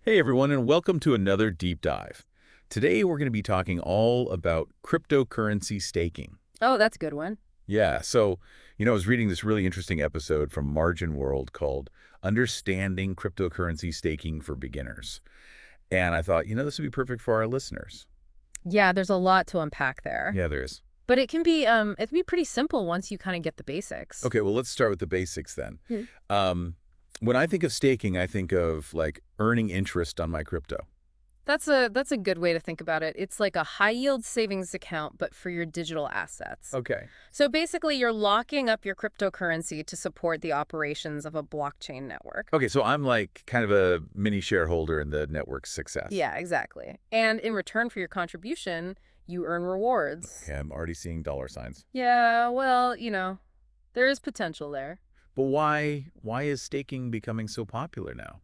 Hey everyone, and welcome to another deep dive. Today we're going to be talking all about cryptocurrency staking. Oh, that's a good one. Yeah, I was reading this really interesting episode from Margin World called Understanding Cryptocurrency Staking for Beginners. And I thought, this would be perfect for our listeners. Yeah, there's a lot to unpack there. Yeah, there is. But it can be pretty simple once you kind of get the basics. Okay, well, let's start with the basics then. Hmm. When I think of staking, I think of like earning interest on my crypto. That's a good way to think about it. It's like a high yield savings account, but for your digital assets. Okay. So basically, you're locking up your cryptocurrency to support the operations of a blockchain network. Okay, so I'm like kind of a mini shareholder in the network's success. Yeah, exactly. And in return for your contribution, you earn rewards. Okay, I'm already seeing dollar signs. Yeah, well, there is potential there. But why is staking becoming so popular now?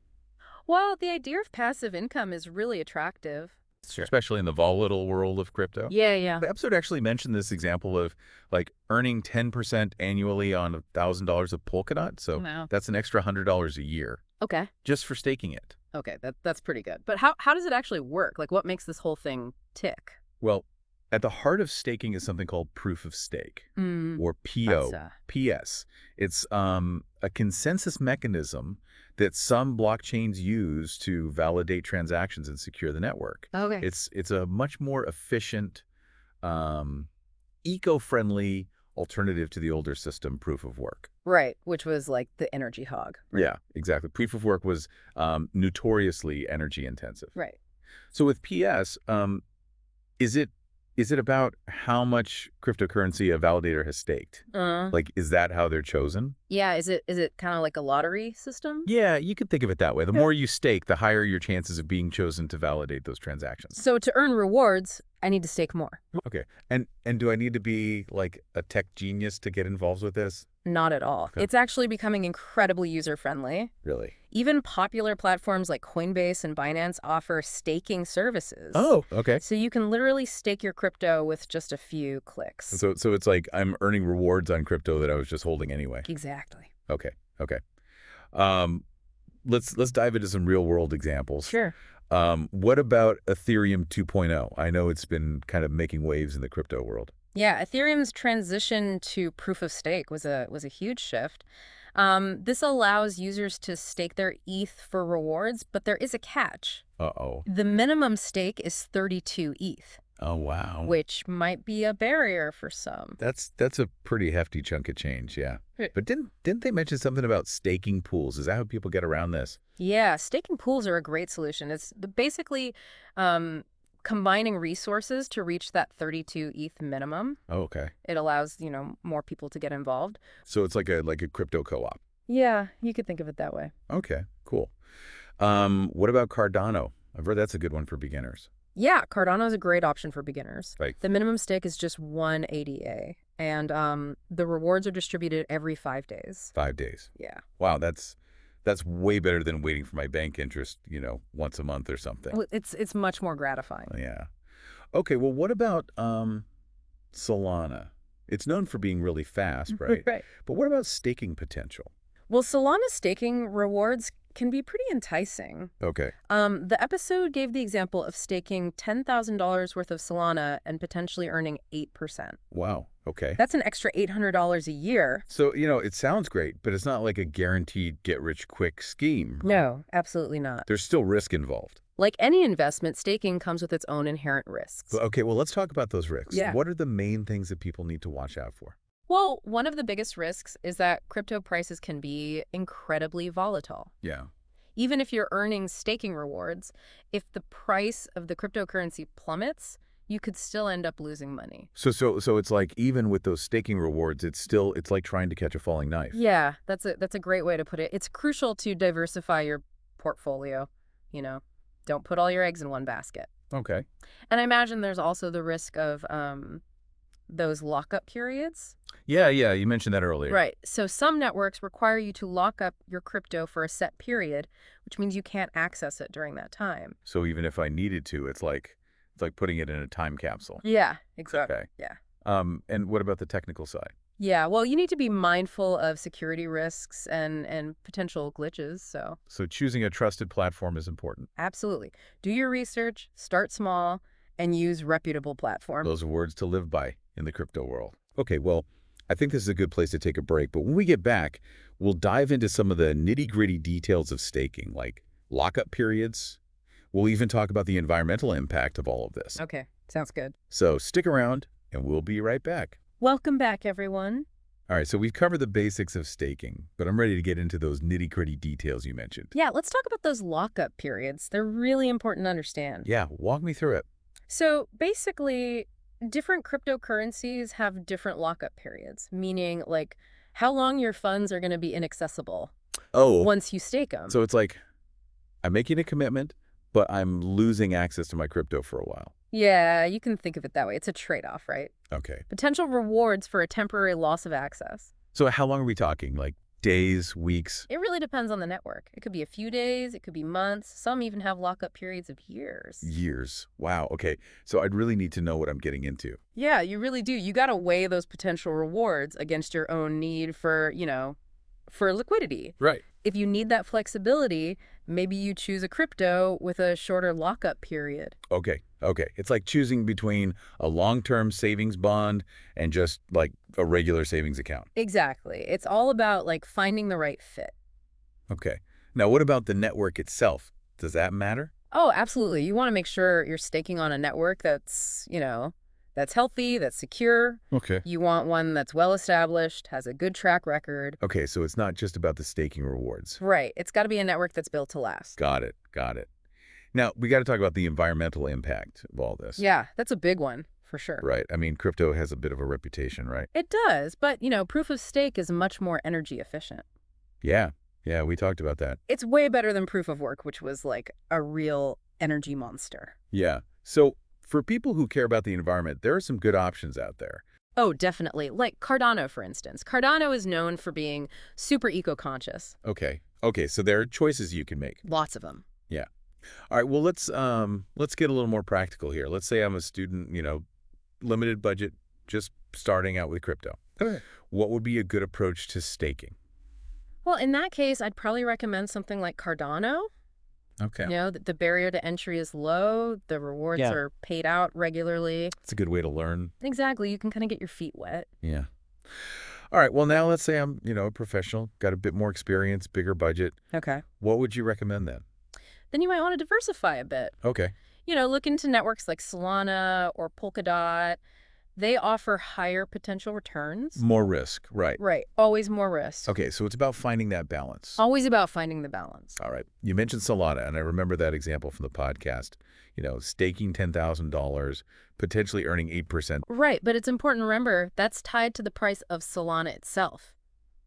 Well, the idea of passive income is really attractive. Sure. Especially in the volatile world of crypto. Yeah, yeah. The episode actually mentioned this example of like earning 10% annually on $1,000 of Polkadot. So Wow. that's an extra $100 a year Okay. just for staking it. Okay, that's pretty good. But how does it actually work? Like, what makes this whole thing tick? Well, at the heart of staking is something called proof of stake, Mm, or that's PO, PS. It's a consensus mechanism that some blockchains use to validate transactions and secure the network. okay. It's a much more efficient, um, eco-friendly alternative to the older system, proof of work. Right, which was like the energy hog. Right. Yeah, exactly. Proof of work was notoriously energy intensive. Right. So with PS, is it is it about how much cryptocurrency a validator has staked? Uh, Like, is that how they're chosen? yeah, is it kind of like a lottery system? Yeah, you could think of it that way. The Okay. more you stake, the higher your chances of being chosen to validate those transactions. So to earn rewards, I need to stake more. Okay. And do I need to be like a tech genius to get involved with this? Not at all. Okay. It's actually becoming incredibly user-friendly. Really? Even popular platforms like Coinbase and Binance offer staking services. Oh, okay. So you can literally stake your crypto with just a few clicks. So it's like I'm earning rewards on crypto that I was just holding anyway. Exactly. Okay. Okay. Um, let's dive into some real world examples. Sure. What about Ethereum 2.0? I know it's been kind of making waves in the crypto world. Yeah, Ethereum's transition to proof of stake was a huge shift. This allows users to stake their ETH for rewards, but there is a catch. Uh-oh. The minimum stake is 32 ETH, Oh, wow. which might be a barrier for some. That's a pretty hefty chunk of change, yeah. Right. But didn't they mention something about staking pools? Is that how people get around this? Yeah, staking pools are a great solution. It's basically um, combining resources to reach that 32 ETH minimum. Oh, okay. It allows, more people to get involved. So it's like a crypto co-op. Yeah, you could think of it that way. Okay, cool. What about Cardano? I've heard that's a good one for beginners. Yeah, Cardano is a great option for beginners. Like, The minimum stake is just 1 ADA, and the rewards are distributed every 5 days. 5 days. Yeah. Wow, that's way better than waiting for my bank interest, once a month or something. Well, it's much more gratifying. Yeah. Okay, well, what about Solana? It's known for being really fast, right? Right. But what about staking potential? Well, Solana staking rewards can be pretty enticing. Okay. The episode gave the example of staking $10,000 worth of Solana and potentially earning 8%. Wow. Okay. That's an extra $800 a year. So, it sounds great, but it's not like a guaranteed get-rich-quick scheme. No, absolutely not. There's still risk involved. Like any investment, staking comes with its own inherent risks. Okay, well, let's talk about those risks. Yeah. What are the main things that people need to watch out for? Well, one of the biggest risks is that crypto prices can be incredibly volatile. Yeah. Even if you're earning staking rewards, if the price of the cryptocurrency plummets, you could still end up losing money. So it's like even with those staking rewards, it's like trying to catch a falling knife. Yeah, that's a great way to put it. It's crucial to diversify your portfolio, Don't put all your eggs in one basket. Okay. And I imagine there's also the risk of those lockup periods. Yeah, you mentioned that earlier. Right. So some networks require you to lock up your crypto for a set period, which means you can't access it during that time. So even if I needed to, it's like putting it in a time capsule. Yeah, exactly. Okay. Yeah. And what about the technical side? Yeah, well, you need to be mindful of security risks and potential glitches, so So choosing a trusted platform is important. absolutely. Do your research, start small, and use reputable platform. Those are words to live by in the crypto world. Okay, well, I think this is a good place to take a break. But when we get back, we'll dive into some of the nitty-gritty details of staking, like lockup periods. We'll even talk about the environmental impact of all of this. Okay, sounds good. So stick around, and we'll be right back. Welcome back, everyone. All right, so we've covered the basics of staking, but I'm ready to get into those nitty-gritty details you mentioned. Yeah, let's talk about those lockup periods. They're really important to understand. Yeah, walk me through it. So basically, different cryptocurrencies have different lockup periods, meaning like how long your funds are going to be inaccessible Oh, once you stake them. so it's like I'm making a commitment, but I'm losing access to my crypto for a while. Yeah, you can think of it that way. It's a trade-off, right? Okay. Potential rewards for a temporary loss of access. So how long are we talking? Like days, weeks? It really depends on the network. It could be a few days, it could be months. Some even have lockup periods of years. Years. Wow. Okay. So I'd really need to know what I'm getting into. Yeah, you really do. You got to weigh those potential rewards against your own need for, for liquidity. Right. If you need that flexibility, maybe you choose a crypto with a shorter lockup period. Okay. Okay. It's like choosing between a long-term savings bond and just like a regular savings account. Exactly. It's all about like finding the right fit. Okay. Now, what about the network itself? Does that matter? Oh, absolutely. You want to make sure you're staking on a network that's, that's healthy, that's secure. Okay. You want one that's well established, has a good track record. Okay. So it's not just about the staking rewards. Right. It's got to be a network that's built to last. Got it. Got it. Now, we got to talk about the environmental impact of all this. Yeah, that's a big one for sure. Right. I mean, crypto has a bit of a reputation, right? It does, but, proof of stake is much more energy efficient. Yeah. Yeah, we talked about that. It's way better than proof of work, which was like a real energy monster. Yeah. So for people who care about the environment, there are some good options out there. Oh, definitely. Like Cardano, for instance. Cardano is known for being super eco-conscious. Okay. Okay, so there are choices you can make. Lots of them. Yeah. All right, well, let's get a little more practical here. Let's say I'm a student, limited budget, just starting out with crypto. Okay. What would be a good approach to staking? Well, in that case, I'd probably recommend something like Cardano. Okay. The barrier to entry is low. The rewards Yeah. are paid out regularly. It's a good way to learn. Exactly. You can kind of get your feet wet. Yeah. All right, well, now let's say I'm, a professional, got a bit more experience, bigger budget. Okay. What would you recommend then? Then you might want to diversify a bit. Okay. Look into networks like Solana or Polkadot. They offer higher potential returns. More risk, right. Right. Always more risk. Okay, so it's about finding that balance. Always about finding the balance. All right. You mentioned Solana, and I remember that example from the podcast. Staking $10,000, potentially earning 8%. Right. But it's important to remember that's tied to the price of Solana itself.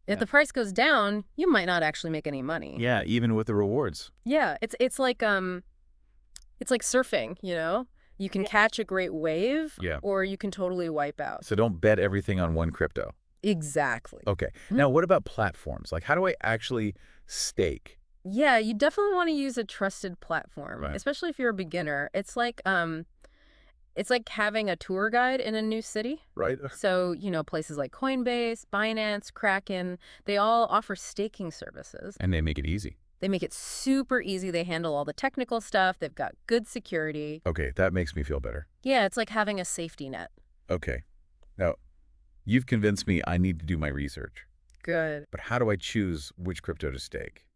If Yeah. the price goes down, you might not actually make any money. Yeah, even with the rewards. Yeah. It's like surfing, You can catch a great wave Yeah. or you can totally wipe out. So don't bet everything on one crypto. Exactly. Okay. Mhm. Now, what about platforms? Like, how do I actually stake? Yeah, you definitely want to use a trusted platform, Right. especially if you're a beginner. It's like having a tour guide in a new city. Right? So, places like Coinbase, Binance, Kraken, they all offer staking services. And they make it easy. They make it super easy. They handle all the technical stuff. They've got good security. Okay, that makes me feel better. Yeah, it's like having a safety net. Okay. Now, you've convinced me I need to do my research. Good. But how do I choose which crypto to stake?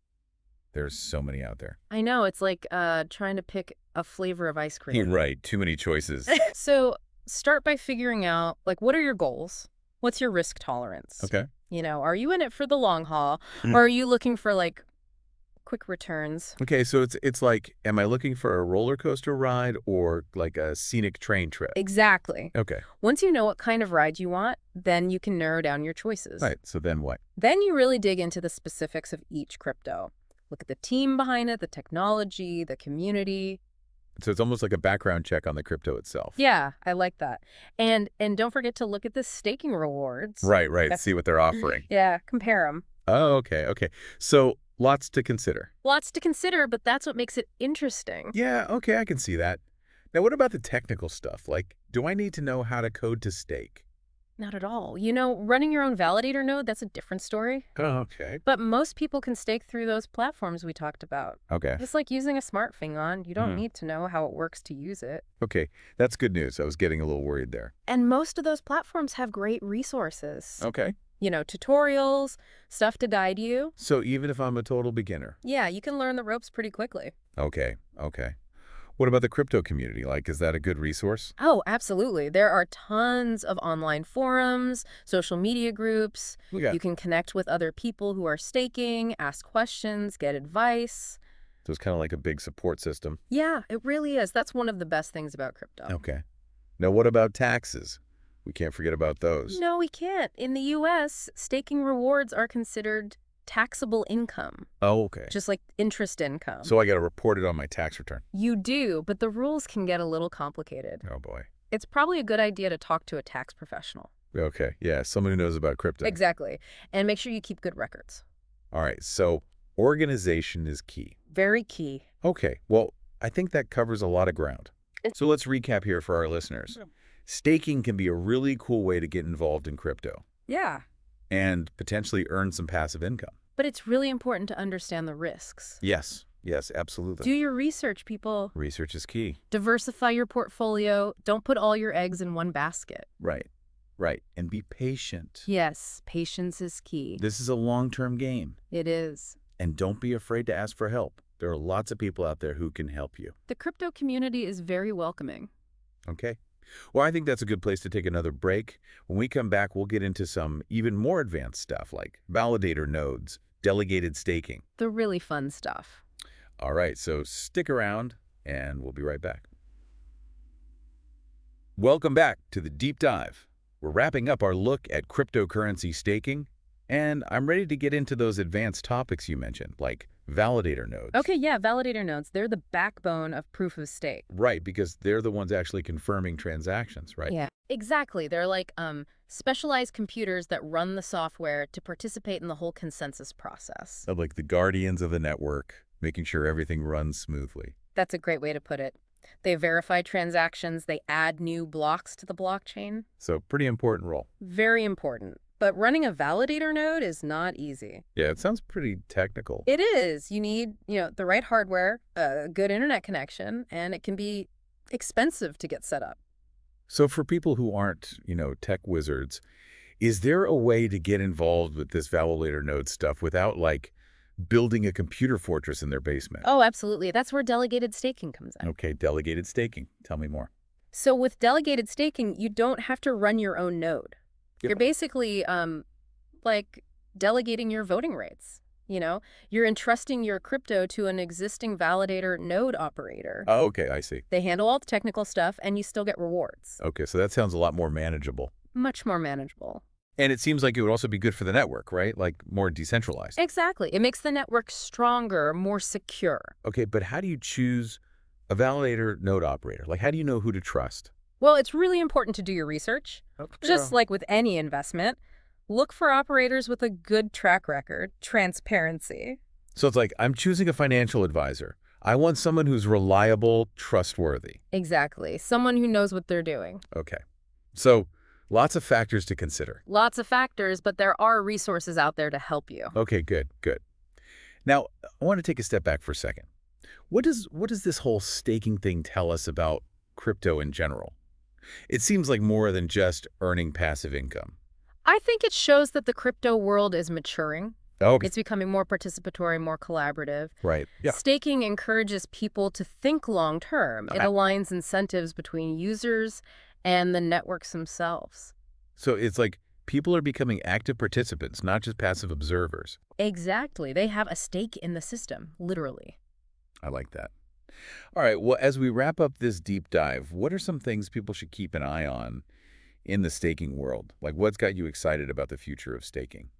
There's so many out there. I know, it's like trying to pick a flavor of ice cream. Right. Too many choices. So start by figuring out, like, what are your goals? What's your risk tolerance? Okay. Are you in it for the long haul? Or are you looking for, like, quick returns? Okay, so it's like, am I looking for a roller coaster ride or like a scenic train trip? Exactly. Okay. Once you know what kind of ride you want, then you can narrow down your choices. Right. So then what? Then you really dig into the specifics of each crypto. Look at the team behind it, the technology, the community. So it's almost like a background check on the crypto itself. Yeah, I like that. And don't forget to look at the staking rewards. Right. See what they're offering. Yeah, compare them. Oh, okay. So lots to consider. Lots to consider, but that's what makes it interesting. Yeah, okay, I can see that. Now, what about the technical stuff? Like, do I need to know how to code to stake? Not at all. Running your own validator node, that's a different story. Oh, okay. But most people can stake through those platforms we talked about. Okay. It's like using a smartphone. You don't Mhm. need to know how it works to use it. Okay, that's good news. I was getting a little worried there. And most of those platforms have great resources. Okay. Tutorials, stuff to guide you. So even if I'm a total beginner. Yeah, you can learn the ropes pretty quickly. Okay, okay. What about the crypto community? Like, is that a good resource? Oh, absolutely. There are tons of online forums, social media groups. Yeah. You can connect with other people who are staking, ask questions, get advice. So it's kind of like a big support system. Yeah, it really is. That's one of the best things about crypto. Okay. Now, what about taxes? We can't forget about those. No, we can't. In the U.S., staking rewards are considered taxable income, Oh, okay. just like interest income. So I got to report it on my tax return. You do, but the rules can get a little complicated. Oh, boy. It's probably a good idea to talk to a tax professional. Okay. Yeah, someone who knows about crypto. Exactly. And make sure you keep good records. All right. So organization is key. Very key. Okay. Well, I think that covers a lot of ground. So let's recap here for our listeners. Staking can be a really cool way to get involved in crypto Yeah. and potentially earn some passive income. But it's really important to understand the risks. Yes. Yes, absolutely. Do your research, people. Research is key. Diversify your portfolio. Don't put all your eggs in one basket. Right. Right. And be patient. Yes, patience is key. This is a long-term game. It is. And don't be afraid to ask for help. There are lots of people out there who can help you. The crypto community is very welcoming. Okay. Well, I think that's a good place to take another break. When we come back, we'll get into some even more advanced stuff like validator nodes, delegated staking. The really fun stuff. All right, so stick around and we'll be right back. Welcome back to the Deep Dive. We're wrapping up our look at cryptocurrency staking, and I'm ready to get into those advanced topics you mentioned, like validator nodes. Okay, yeah, validator nodes. They're the backbone of proof of stake. Right, because they're the ones actually confirming transactions, right? Yeah, exactly. They're like specialized computers that run the software to participate in the whole consensus process. Like the guardians of the network, making sure everything runs smoothly. That's a great way to put it. They verify transactions. They add new blocks to the blockchain. So pretty important role. Very important. But running a validator node is not easy. Yeah, it sounds pretty technical. It is. You need, the right hardware, a good internet connection, and it can be expensive to get set up. So for people who aren't, tech wizards, is there a way to get involved with this validator node stuff without, like, building a computer fortress in their basement? Oh, absolutely. That's where delegated staking comes in. Okay, delegated staking. Tell me more. So with delegated staking, you don't have to run your own node. Yep. You're basically like delegating your voting rights. You're entrusting your crypto to an existing validator node operator. Oh, okay, I see. They handle all the technical stuff, and you still get rewards. Okay, so that sounds a lot more manageable. Much more manageable. And it seems like it would also be good for the network, right? Like more decentralized. Exactly. It makes the network stronger, more secure. Okay, but how do you choose a validator node operator? Like, how do you know who to trust? Well, it's really important to do your research. Okay. Just like with any investment, look for operators with a good track record, transparency. So it's like, I'm choosing a financial advisor. I want someone who's reliable, trustworthy. Exactly. Someone who knows what they're doing. Okay. So lots of factors to consider. Lots of factors, but there are resources out there to help you. Okay, good, good. Now, I want to take a step back for a second. What does this whole staking thing tell us about crypto in general? It seems like more than just earning passive income. I think it shows that the crypto world is maturing. Okay. It's becoming more participatory, more collaborative. Right. Yeah. Staking encourages people to think long term. It aligns incentives between users and the networks themselves. So it's like people are becoming active participants, not just passive observers. Exactly. They have a stake in the system, literally. I like that. All right. Well, as we wrap up this deep dive, what are some things people should keep an eye on in the staking world? Like, what's got you excited about the future of staking?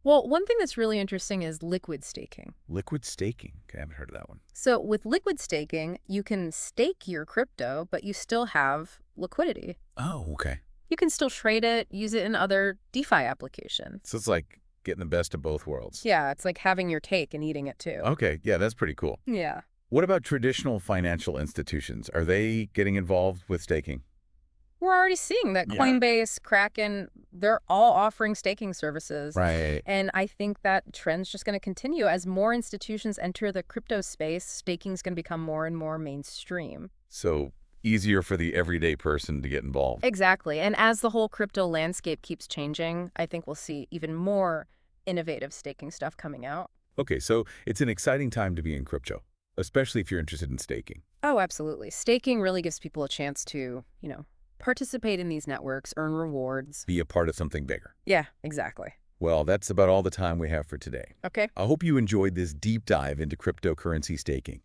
Well, one thing that's really interesting is liquid staking. Liquid staking. Okay, I haven't heard of that one. So with liquid staking, you can stake your crypto, but you still have liquidity. Oh, okay. You can still trade it, use it in other DeFi applications. So it's like getting the best of both worlds. Yeah, it's like having your cake and eating it too. Okay, yeah, that's pretty cool. Yeah. What about traditional financial institutions? Are they getting involved with staking? We're already seeing that Yeah. Coinbase, Kraken, they're all offering staking services. Right. And I think that trend's just going to continue. As more institutions enter the crypto space, staking's going to become more and more mainstream. So easier for the everyday person to get involved. Exactly. And as the whole crypto landscape keeps changing, I think we'll see even more innovative staking stuff coming out. Okay, so it's an exciting time to be in crypto, especially if you're interested in staking. Oh, absolutely. Staking really gives people a chance to, participate in these networks, earn rewards. Be a part of something bigger. Yeah, exactly. Well, that's about all the time we have for today. Okay. I hope you enjoyed this deep dive into cryptocurrency staking.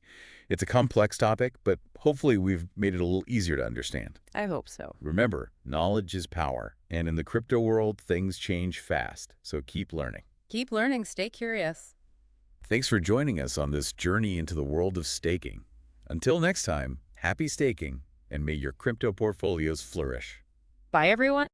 It's a complex topic, but hopefully we've made it a little easier to understand. I hope so. Remember, knowledge is power, and in the crypto world, things change fast, so keep learning. Keep learning, stay curious. Thanks for joining us on this journey into the world of staking. Until next time, happy staking, and may your crypto portfolios flourish. Bye, everyone.